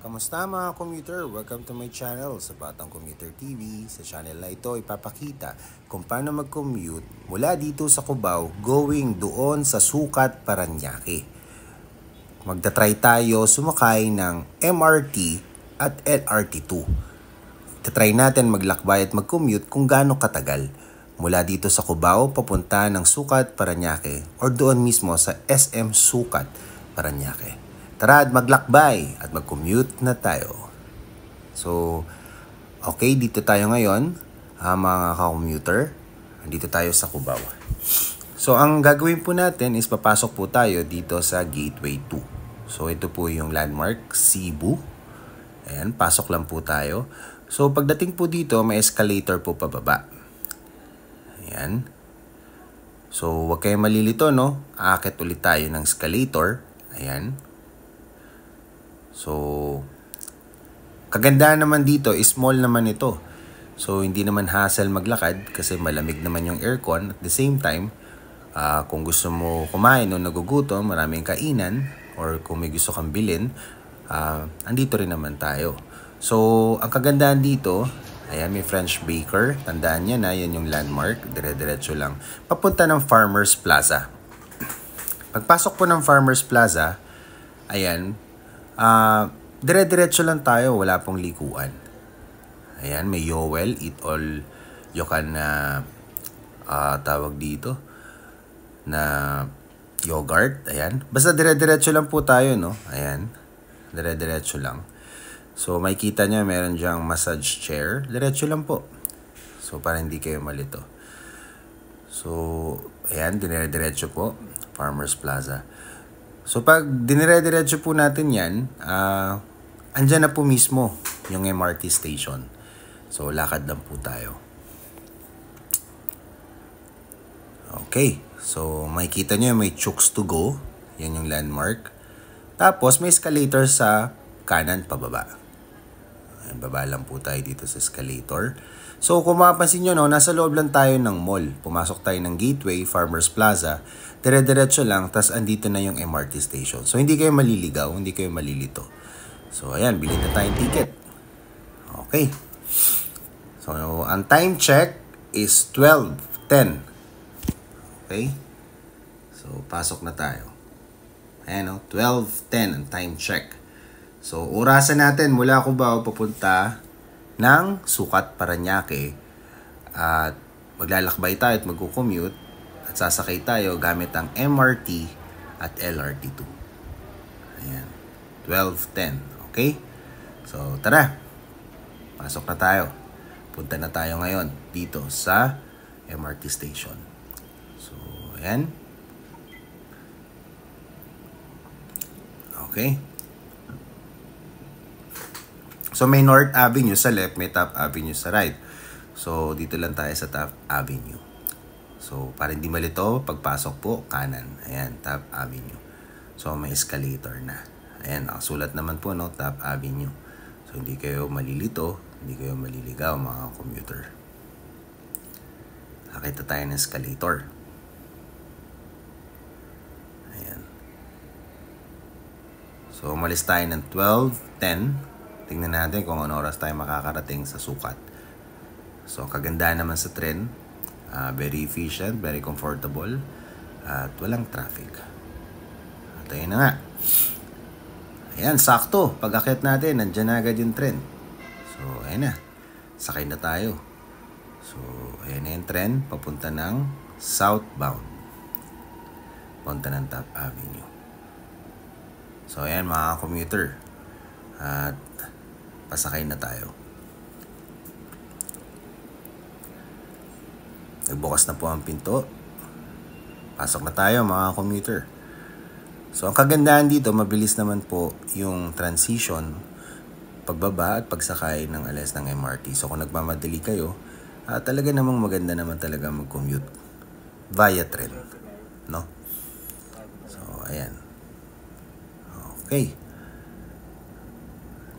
Kamusta mga commuter? Welcome to my channel sa Batang Commuter TV. Sa channel na ito ipapakita kung paano mag-commute mula dito sa Cubao going doon sa Sucat, Parañaque. Magta-try tayo sumakay ng MRT at LRT2. Tatry natin maglakbay at mag-commute kung gaano katagal mula dito sa Cubao papunta ng Sucat, Parañaque or doon mismo sa SM Sucat, Parañaque. Tara at maglakbay at mag-commute na tayo. So, okay, dito tayo ngayon, mga ka-commuter. Dito tayo sa Cubao. So, ang gagawin po natin is papasok po tayo dito sa Gateway 2. So, ito po yung landmark, Cebu. Ayan, pasok lang po tayo. So, pagdating po dito, may escalator po pababa. Ayan. So, huwag kayong malilito, no? Aakit ulit tayo ng escalator. Ayan. So, kagandahan naman dito, small naman ito. So, hindi naman hassle maglakad kasi malamig naman yung aircon. At the same time, kung gusto mo kumain o nagugutom, maraming kainan, or kung may gusto kang bilhin, andito rin naman tayo. So, ang kagandahan dito, ayan, may French Baker. Tandaan niya na, yan yung landmark. Dire-diretso lang. Papunta ng Farmers Plaza. Pagpasok po ng Farmers Plaza, ayan, dire-diretso lang tayo, wala pong likuan. Ayan, may Yowel, eat all you can tawag dito na yogurt. Ayan, basta dire-diretso lang po tayo, no? Ayan, dire-diretso lang. So, makikita nyo, meron dyang massage chair. Diretso lang po. So, para hindi kayo malito. So, ayan, dire-diretso po, Farmers Plaza. So, pag dinire-diretso po natin yan, andyan na po mismo yung MRT station. So, lakad lang po tayo. Okay. So, makikita nyo may Chooks to go. Yan yung landmark. Tapos, may escalator sa kanan pababa. Ayan, baba lang po tayo dito sa escalator. So, kung mapapansin nyo, no, nasa loob lang tayo ng mall. Pumasok tayo ng Gateway, Farmers Plaza. Dire-diretso lang, tas andito na yung MRT station. So, hindi kayo maliligaw, hindi kayo malilito. So, ayan, bilhin na tayong ticket. Okay. So, ang time check is 12:10. Okay. So, pasok na tayo. Ayan, no, 12:10 ang time check. So, orasan natin mula Cubao papunta ng Sucat, Parañaque. At maglalakbay tayo at magkukommute. At sasakay tayo gamit ang MRT at LRT2. Ayan. 12:10. Okay? So, tara. Pasok na tayo. Punta na tayo ngayon dito sa MRT station. So, ayan. Okay. So, may North Avenue sa left, may Top Avenue sa right. So, dito lang tayo sa Top Avenue. So, para hindi malito, pagpasok po, kanan. Ayan, Top Avenue. So, may escalator na. Ayan, nakasulat naman po, no, Top Avenue. So, hindi kayo malilito, hindi kayo maliligaw, mga commuter. Nakita tayo ng escalator. Ayan. So, umalis tayo ng 12:10. Tingnan natin kung ano oras tayo makakarating sa Sucat. So, kagandahan naman sa tren. Very efficient, very comfortable. At walang traffic. At ayun na nga. Ayan, sakto. Pag akyat natin, nandyan na agad yung tren. So, ayan na. Sakay na tayo. So, ayan na yung tren. Papunta ng southbound. Papunta ng Top Avenue. So, ayan mga commuter. At pasakay na tayo. Nagbukas na po ang pinto. Pasok na tayo mga commuter. So, ang kagandahan dito, mabilis naman po yung transition, pagbaba at pagsakay ng alas ng MRT. So, kung nagmamadali kayo, talaga namang maganda naman talaga mag-commute via tren. No? So, ayan. Okay.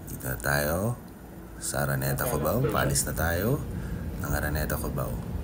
Dito na tayo sa Araneta, Cubao. Paalis na tayo ng Araneta, Cubao.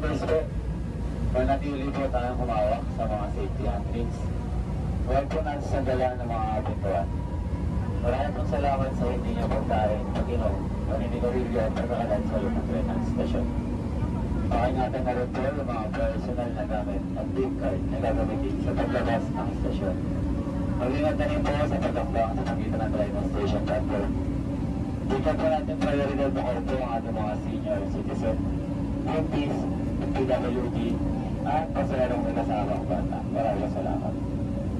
reminders po, manatili po tayong humawak sa mga safety handrails. Huwag po natin sandalan ng mga pintuan. Maraming pong salamat sa hindi niyo pagkain, pag-inom, paninigarilyo at pagkakalan sa lumang tren ng stasyon. Pakingatan na rin po yung mga personal na gamit at big card na gagamitin sa paglabas ng stasyon. Mag-ingat na rin po sa pagkakbang sa pagitan ng drive station platform. Bigyan po natin prioridad na po ang ating mga senior citizen, MPs, PWD, at pasalarong may kasabang bata. Maraming salamat.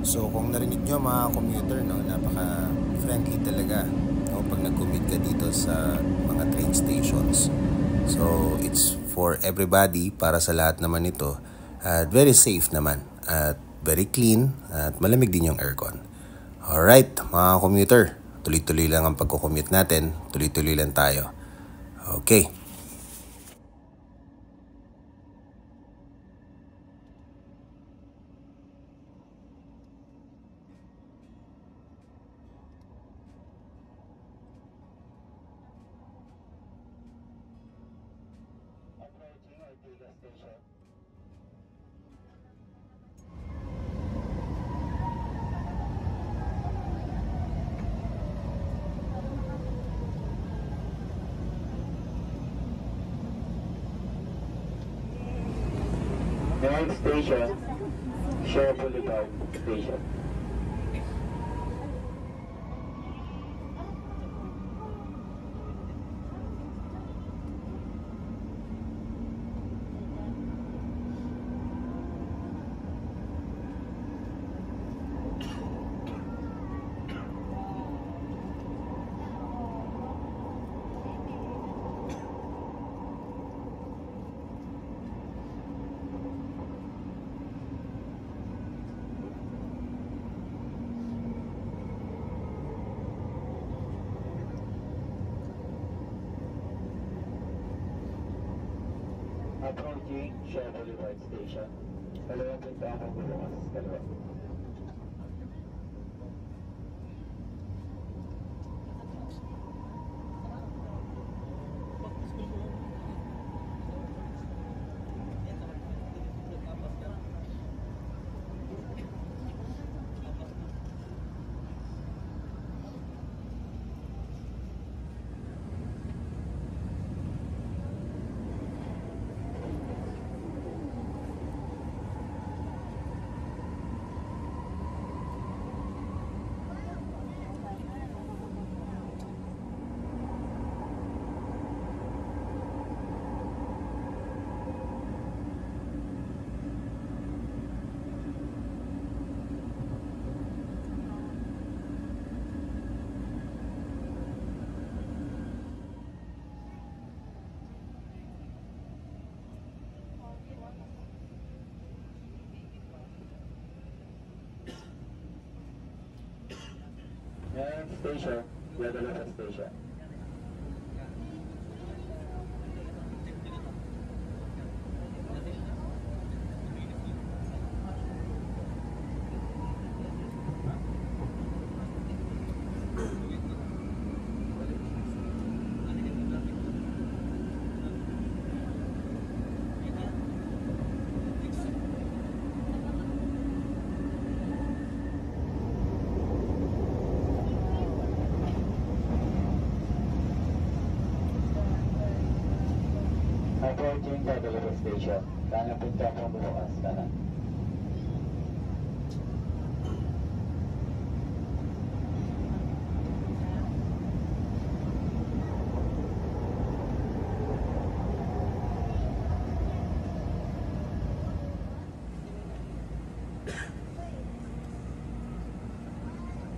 So kung narinig nyo mga commuter, no, napaka-friendly talaga, no, pag nag-commute ka dito sa mga train stations. So it's for everybody, para sa lahat naman ito, at very safe naman, at very clean, at malamig din yung aircon. Alright mga commuter, tuloy-tuloy lang ang pagko-commute natin, tuloy-tuloy lang tayo. Okay. Next station, Shaw Boulevard Station. Approaching Shaw Boulevard Station. Kalawang pinto ang pagbubukas. Kalawa. Next station, Guadalupe Station. Approaching Guadalupe Station. Kanang pinto ang pagbubukas. Kanan.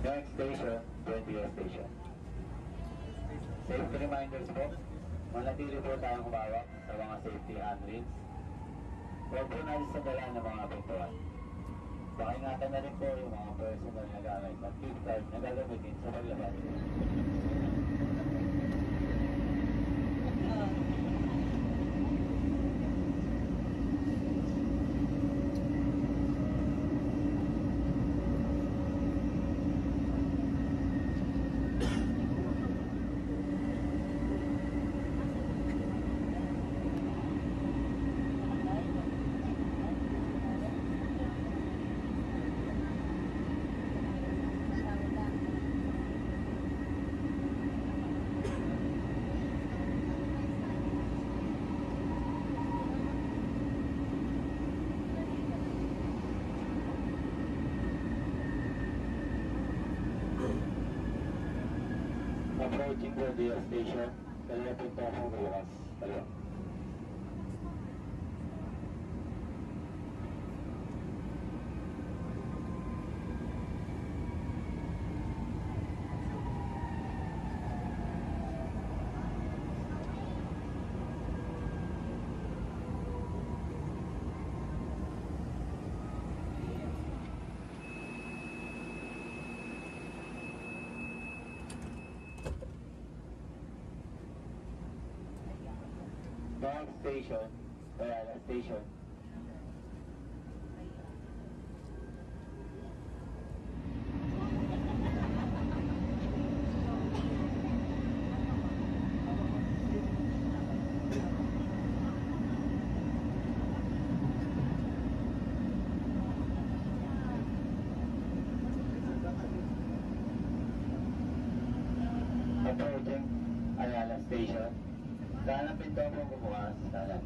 Next station, Buendia Station. Safety reminders po. Manatili po tayong humawak sa mga safety handrails. Huwag po natin sandalan ng mga pintuan. Pakingatan na rin po yung mga personal na gamit at gift card na gagamitin sa paglabas. Approaching Rodeo Station. Kaliwa pinto po bukas. Kaliwa. Dog Station. Ayala Station. Approaching Ayala Station. Saan ang pinto po bukas? Saan?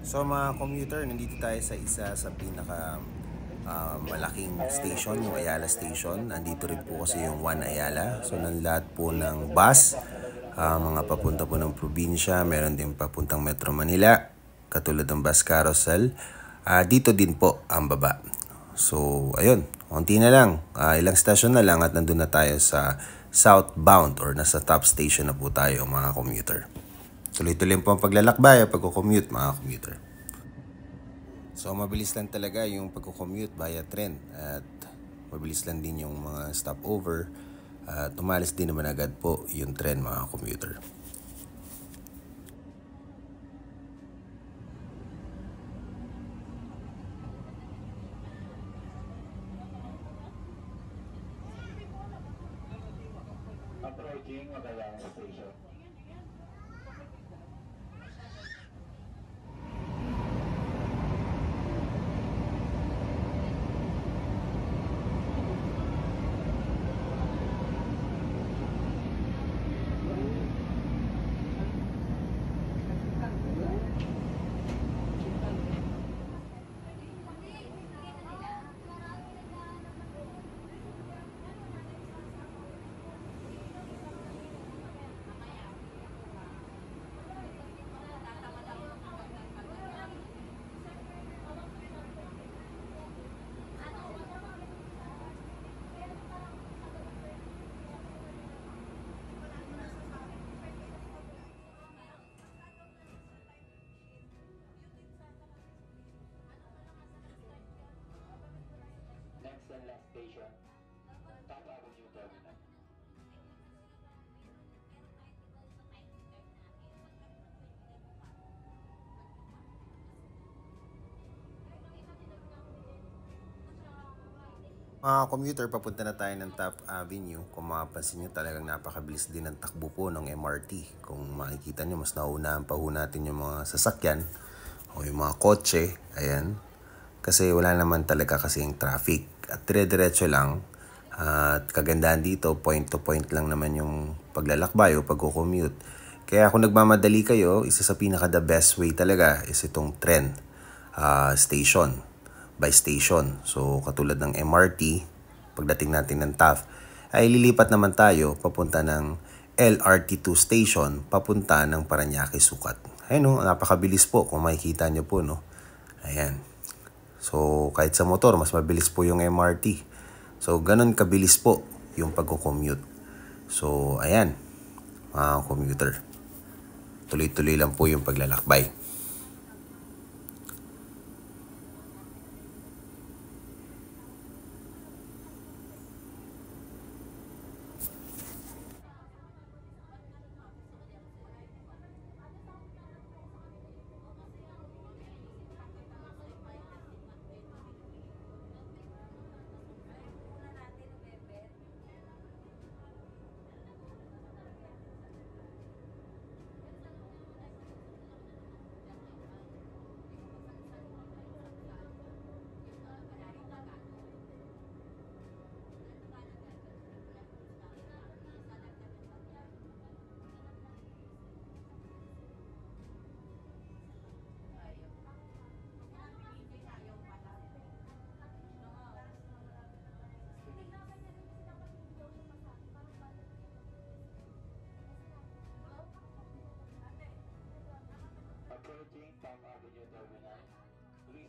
So mga commuter, nandito tayo sa isa sa pinaka malaking station, yung Ayala Station. Nandito rin po kasi yung One Ayala. So ng lahat po ng bus, mga papunta po ng probinsya, meron din papuntang Metro Manila, katulad ng bus carousel. Dito din po ang baba. So ayun, konti na lang, ilang station na lang at nandun na tayo sa southbound or nasa top station na po tayo mga commuter. Tuloy-tuloy po ang paglalakbay o pagko-commute mga commuter. So mabilis lang talaga yung pagko-commute via tren at mabilis lang din yung mga stopover at umalis din naman agad po yung tren mga commuter. Approaching Ayala Station. Next and last station, Top Avenue Terminal. Mga commuter, papunta na tayo ng Top Avenue. Kung mapapansin nyo, talagang napakabilis din ng takbo po ng MRT. Kung makikita nyo, mas nauunahan pa ho natin yung mga sasakyan o yung mga kotse. Ayan. Kasi wala naman talaga kasing traffic. At dire-diretso lang. At kagandahan dito, point to point lang naman yung paglalakbay o pagko-commute. Kaya kung nagmamadali kayo, isa sa pinaka the best way talaga is itong tren station by station. So katulad ng MRT, pagdating natin ng TAF, ay lilipat naman tayo papunta ng LRT2 station, papunta ng Parañaque Sucat. Ayun, no, napakabilis po kung makikita nyo po, no. Ayan. So kahit sa motor, mas mabilis po yung MRT. So ganun kabilis po yung pagko-commute. So ayan, mga commuter, tuloy-tuloy lang po yung paglalakbay.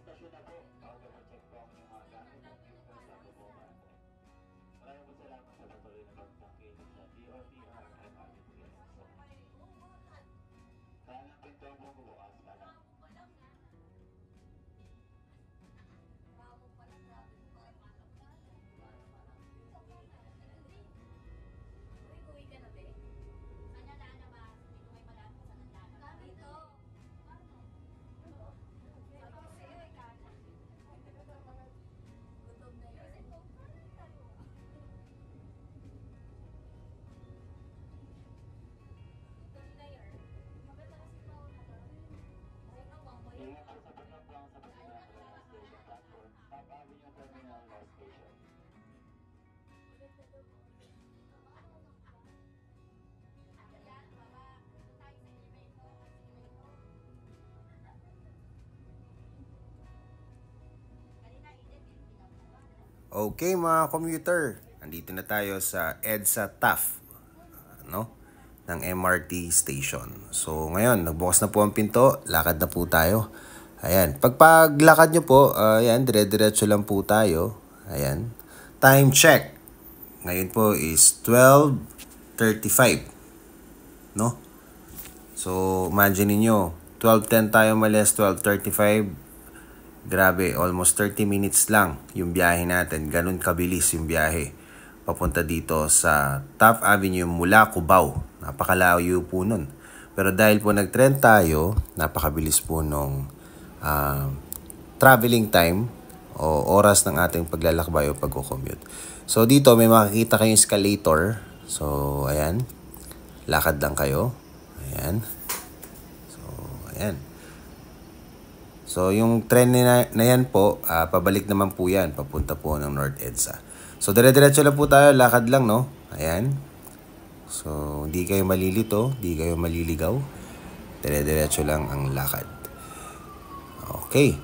istasyon na po. Mag-check po ang mga gamit at yung kasama po natin. Maraming po salamat sa patuloy na pagtangkilik sa DOTR at ating guests. Sana pinto mo bubukas ka na. Ingat po sa pagkaklang sa pagkaklang station platform, Top Avenue Terminal North Station. Okay mga commuter, andito na tayo sa EDSA TAF, no? Ng MRT station. So ngayon, nagbukas na po ang pinto, lakad na po tayo. Ayan, pagpaglakad nyo po, ayan, dire-diretso lang po tayo. Ayan, time check. Ngayon po is 12:35, no? So imagine niyo, 12:10 tayo malis, 12:35. Grabe, almost 30 minutes lang yung biyahe natin. Ganun kabilis yung biyahe papunta dito sa Taft Avenue mula Cubao. Napakalayo po nun. Pero dahil po nag-trend tayo, napakabilis po nung traveling time o oras ng ating paglalakbay o pagko-commute. So dito may makikita kayong escalator. So ayan, lakad lang kayo. Ayan. So ayan. So, yung tren na yan po, pabalik naman po yan, papunta po ng North EDSA. So, dire-diretso lang po tayo, lakad lang, no? Ayan. So, hindi kayo malilito, hindi kayo maliligaw. Dire-diretso lang ang lakad. Okay.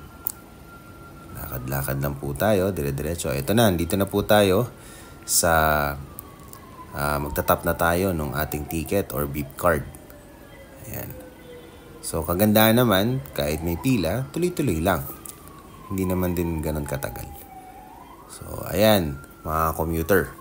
Lakad-lakad lang po tayo, dire-diretso. Ito na, dito na po tayo sa magtatap na tayo ng ating ticket or beep card. Ayan. So, kagandahan naman, kahit may pila, tuloy-tuloy lang. Hindi naman din ganun katagal. So, ayan, mga commuter.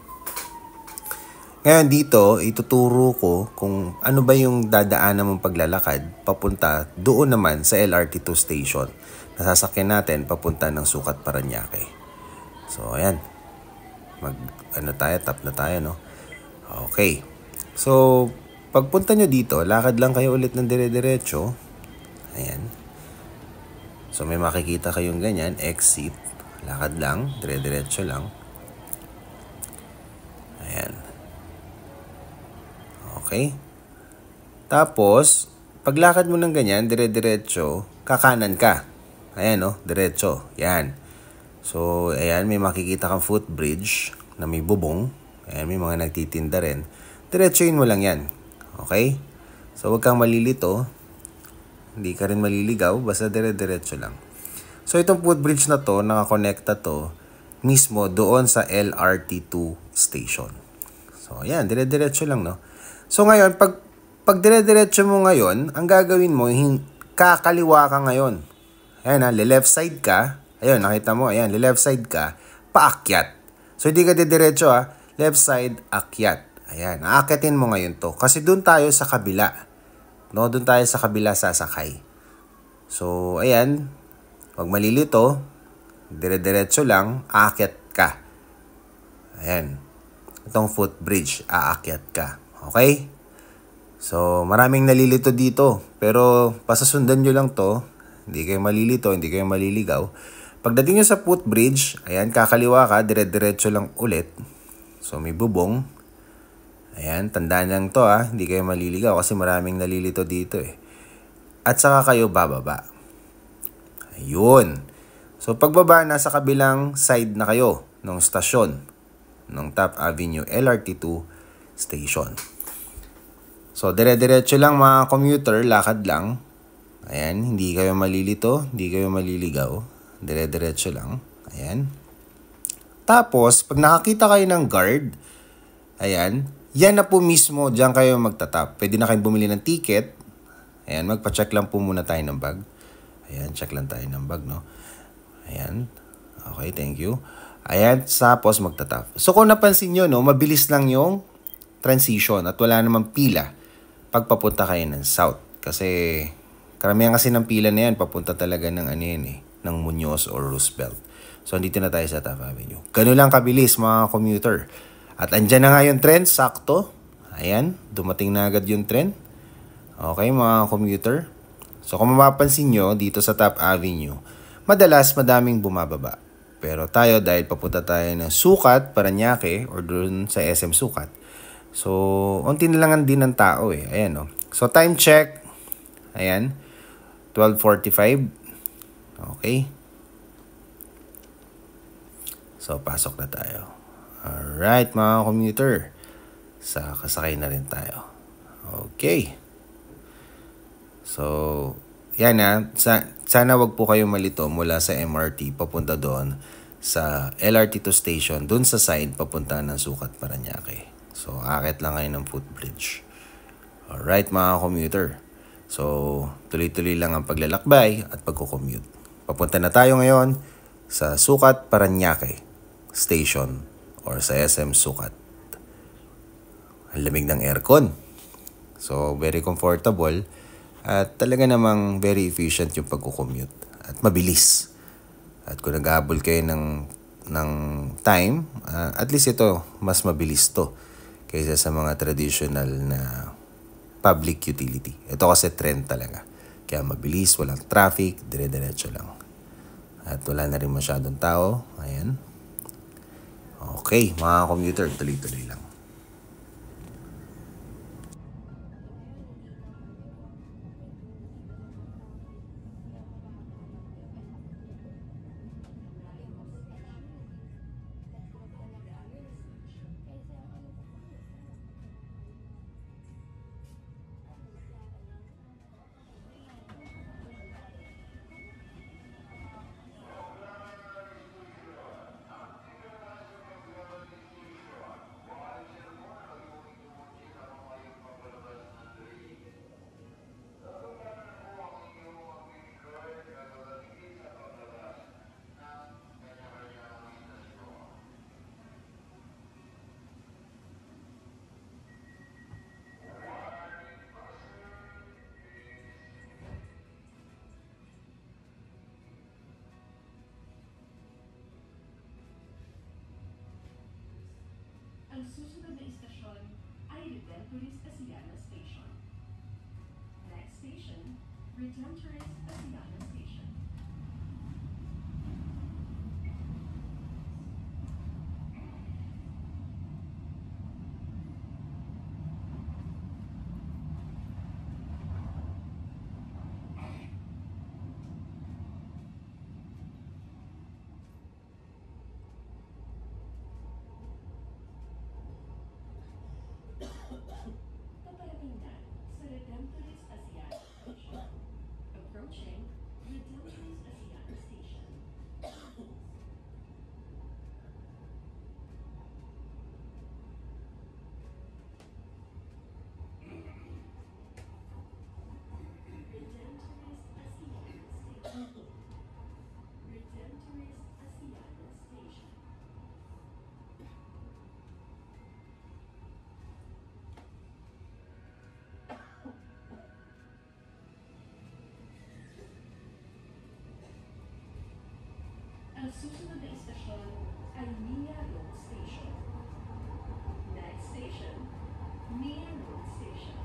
Ngayon dito, ituturo ko kung ano ba yung dadaanan mong paglalakad papunta doon naman sa LRT2 station. Nasasakyan natin papunta ng Sucat, Parañaque. So, ayan. Tap na tayo, no? Okay. So, pagpunta nyo dito, lakad lang kayo ulit ng dire-diretso. Ayan. So, may makikita kayong ganyan. Exit. Lakad lang. Dire-diretso lang. Ayan. Okay. Tapos, paglakad mo ng ganyan, dire-diretso, kakanan ka. Ayan, no? Diretso. Ayan. So, ayan. May makikita kang footbridge na may bubong. Ayan. May mga nagtitinda rin. Diretsoin mo lang yan. Okay? So, huwag kang malilito. Hindi ka rin maliligaw. Basta dire-diretso lang. So, itong footbridge na to, nakakonekta to, mismo doon sa LRT2 station. So, ayan. Dire-diretso lang, no? So, ngayon, pag dire-diretso mo ngayon, ang gagawin mo, kakaliwa ka ngayon. Ayan, ha? Left side ka. Ayun, nakita mo. Ayan, left side ka. Paakyat. So, hindi ka diretso, ha? Left side, akyat. Ayan, aakyatin mo ngayon to. Kasi doon tayo sa kabila. No, doon tayo sa kabila sasakay. So, ayan. Huwag malilito. Dire-diretso lang. Aakyat ka. Ayan. Itong footbridge. Aakyat ka. Okay? So, maraming nalilito dito. Pero, pasasundan nyo lang to. Hindi kayo malilito. Hindi kayo maliligaw. Pagdating nyo sa footbridge, ayan, kakaliwa ka. Dire-diretso lang ulit. So, may bubong. Ayan, tandaan lang to hindi kayo maliligaw kasi maraming nalilito dito eh. At saka kayo bababa. Ayun. So pagbaba, nasa kabilang side na kayo ng stasyon ng Taft Avenue LRT2 station. So dire-diretso lang mga commuter, lakad lang. Ayan, hindi kayo malilito, hindi kayo maliligaw. Dire-diretso lang. Ayan. Tapos, pag nakakita kayo ng guard, ayan, yan na po mismo, diyan kayo magtatap. Pwede na kayong bumili ng ticket. Ayan, magpa-check lang po muna tayo ng bag. Ayan, check lang tayo ng bag, no? Ayan. Okay, thank you. Ayan, tapos magtatap. So kung napansin nyo, no, mabilis lang yung transition at wala namang pila pagpapunta kayo ng south. Kasi karamihan kasi ng pila na yan, papunta talaga ng ano yan eh, ng Muñoz or Roosevelt. So andito na tayo sa Taft Avenue. Ganun lang kabilis mga commuter. At andyan na nga yung trend, sakto. Ayan, dumating na agad yung trend. Okay mga commuter. So kung mapapansin nyo, dito sa Taft Avenue, madalas madaming bumababa. Pero tayo, dahil papunta tayo ng Sukat, Parañaque, or doon sa SM Sukat, so, unti na lang din ng tao eh. Ayan, no? So, time check. Ayan. 12:45. Okay. So, pasok na tayo. Alright, mga commuter. Kasakay na rin tayo. Okay. So, yan na. Sana wag po kayo malito mula sa MRT papunta doon sa LRT2 station. Doon sa side papunta ng Sukat, Parañaque. So, akit lang kayo ng footbridge. Alright mga commuter. So, tuloy-tuloy lang ang paglalakbay at pagkukommute. Papunta na tayo ngayon sa Sukat, Parañaque Station or sa SM Sukat. Ang lamig ng aircon. So, very comfortable at talaga namang very efficient yung pagkukommute at mabilis. At kung nag-aabol kayo ng time, at least ito, mas mabilis to kaysa sa mga traditional na public utility. Ito kasi trend talaga. Kaya mabilis, walang traffic, dire-diretso lang. At wala na rin masyadong tao. Ayan. Okay, mga commuter, tuloy-tuloy lang. Ang susunod na istasyon ay Redemptorist Asiana Station. Next station, Redemptorist Asiana Station. Paparating na sa Redemptorist Asiana Station. Approaching Redemptorist Asiana Station. Redemptorist Asiana Station. Redemptorist Asiana Station. Ang susunod na istasyon ay Mia Road Station. Next station, Mia Road Station.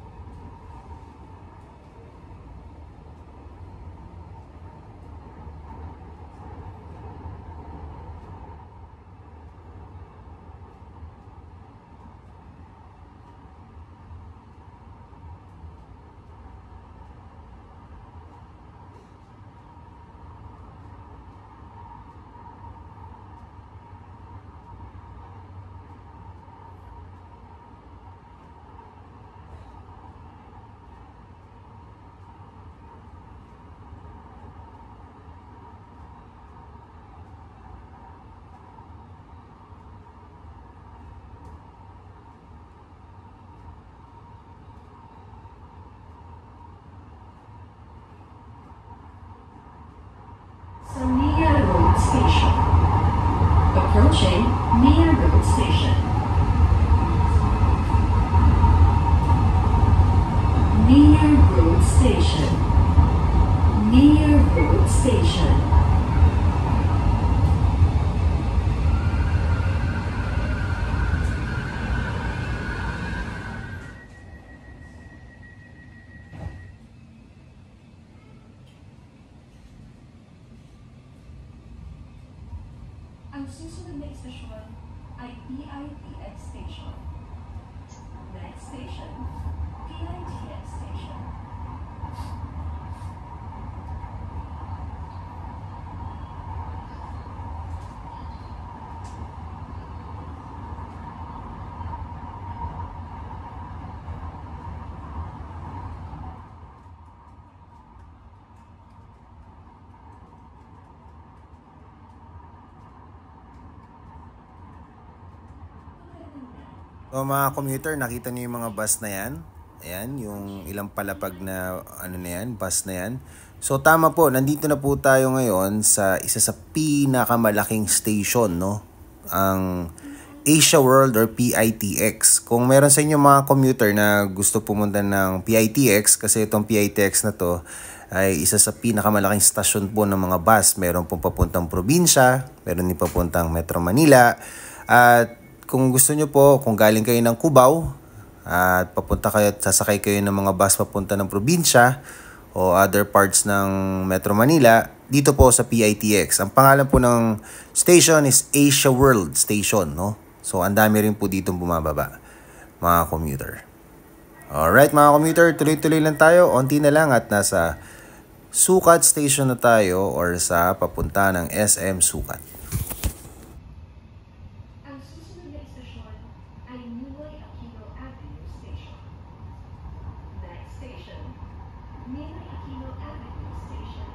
Approaching Mia Road Station. Mia Road Station. Mia Road Station. Ang susunod na istasyon ay PITX Station. Next station, PITX Station. So mga commuter, nakita niyo yung mga bus na yan? Ayan, yung ilang palapag na ano na yan, bus na yan. So tama po, nandito na po tayo ngayon sa isa sa pinakamalaking station, no? Ang Asia World or PITX. Kung meron sa inyo mga commuter na gusto pumunta ng PITX, kasi itong PITX na to ay isa sa pinakamalaking stasyon po ng mga bus. Meron pong papuntang probinsya, meron din papuntang Metro Manila, at kung gusto nyo po, kung galing kayo ng Cubao at papunta kayo at sasakay kayo ng mga bus papunta ng probinsya o other parts ng Metro Manila, dito po sa PITX. Ang pangalan po ng station is Asia World Station, no? So, ang dami rin po dito bumababa, mga commuter. Alright, mga commuter, tuloy-tuloy lang tayo. Onti na lang at nasa Sukat Station na tayo or sa papunta ng SM Sukat. Ang susunod na istasyon ay Ninoy Aquino Avenue Station. Next station, Ninoy Aquino Avenue Station.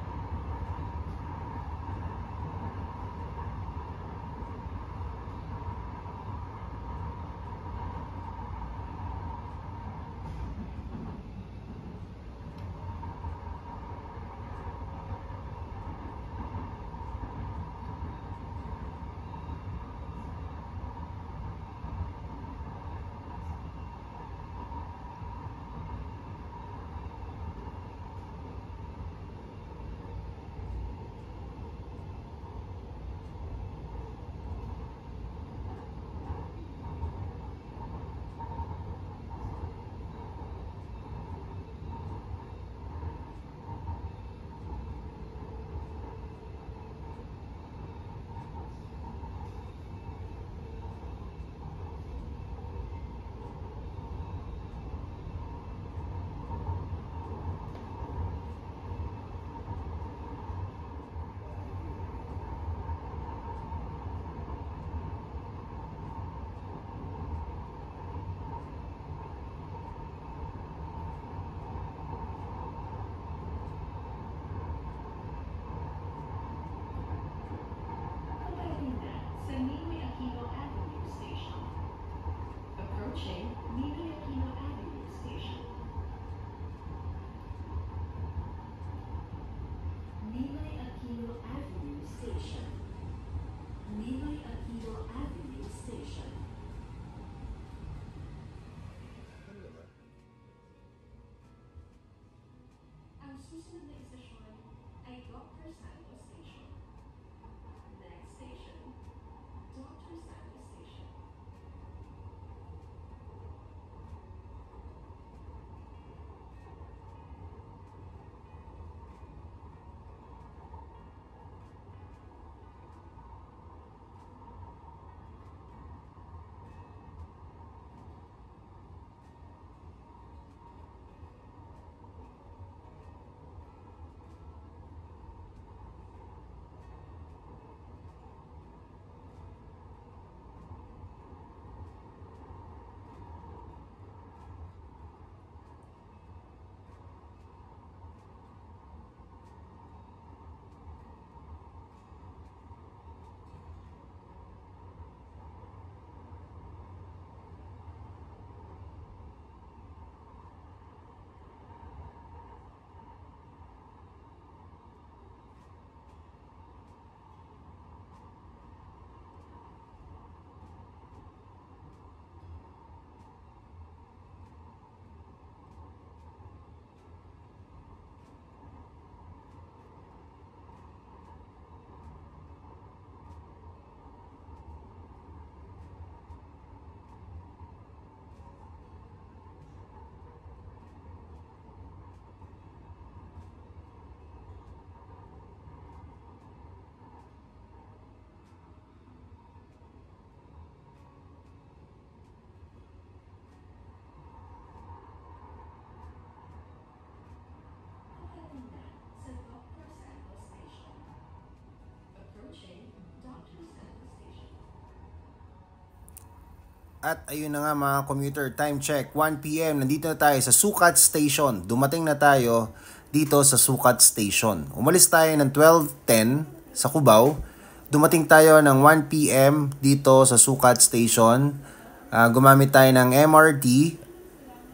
At ayun na nga mga commuter, time check, 1 PM, nandito na tayo sa Sukat Station. Dumating na tayo dito sa Sukat Station. Umalis tayo ng 12:10 sa Cubao. Dumating tayo ng 1 PM dito sa Sukat Station. Gumamit tayo ng MRT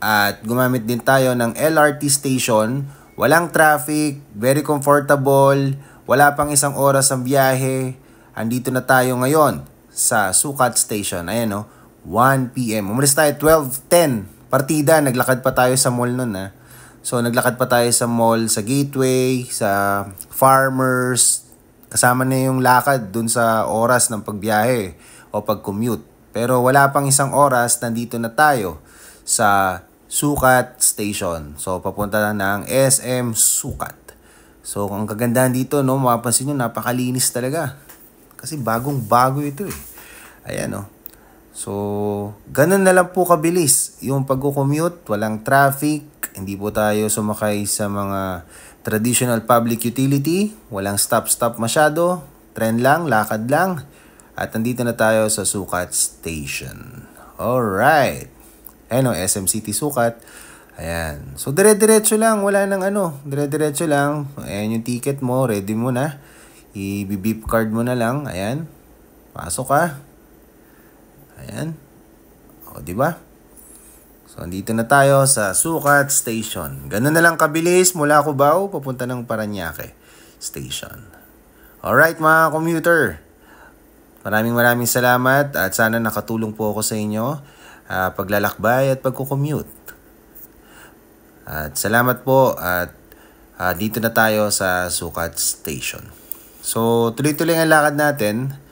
at gumamit din tayo ng LRT station. Walang traffic, very comfortable, wala pang isang oras ang biyahe. Andito na tayo ngayon sa Sukat Station. Ayan o. 1 PM. Umalis tayo 12:10. Partida, naglakad pa tayo sa mall nun ha. So naglakad pa tayo sa mall, sa Gateway, sa Farmers. Kasama na yung lakad dun sa oras ng pagbiyahe o pag-commute. Pero wala pang isang oras, nandito na tayo sa Sukat Station. So papunta na ng SM Sukat. So ang kagandahan dito, no, mapapansin nyo, napakalinis talaga. Kasi bagong-bago ito eh. Ayan o. So, ganun na lang po kabilis yung pag-commute, walang traffic, hindi po tayo sumakay sa mga traditional public utility, walang stop-stop masyado, tren lang, lakad lang, at nandito na tayo sa Sukat Station. Alright. Ayan o, SM City Sukat. Ayan. So, dire-diretso lang, wala nang ano, dire-diretso lang. Ayan yung ticket mo, ready mo na. I-beep card mo na lang, ayan. Pasok ka. Ayan. O, di ba? So, andito na tayo sa Sukat Station. Ganun na lang kabilis mula Cubao papunta ng Parañaque Station. Alright mga commuter. Maraming salamat at sana nakatulong po ako sa inyo paglalakbay at pagko-commute. At salamat po at dito na tayo sa Sukat Station. So, tuloy-tuloy ang lakad natin.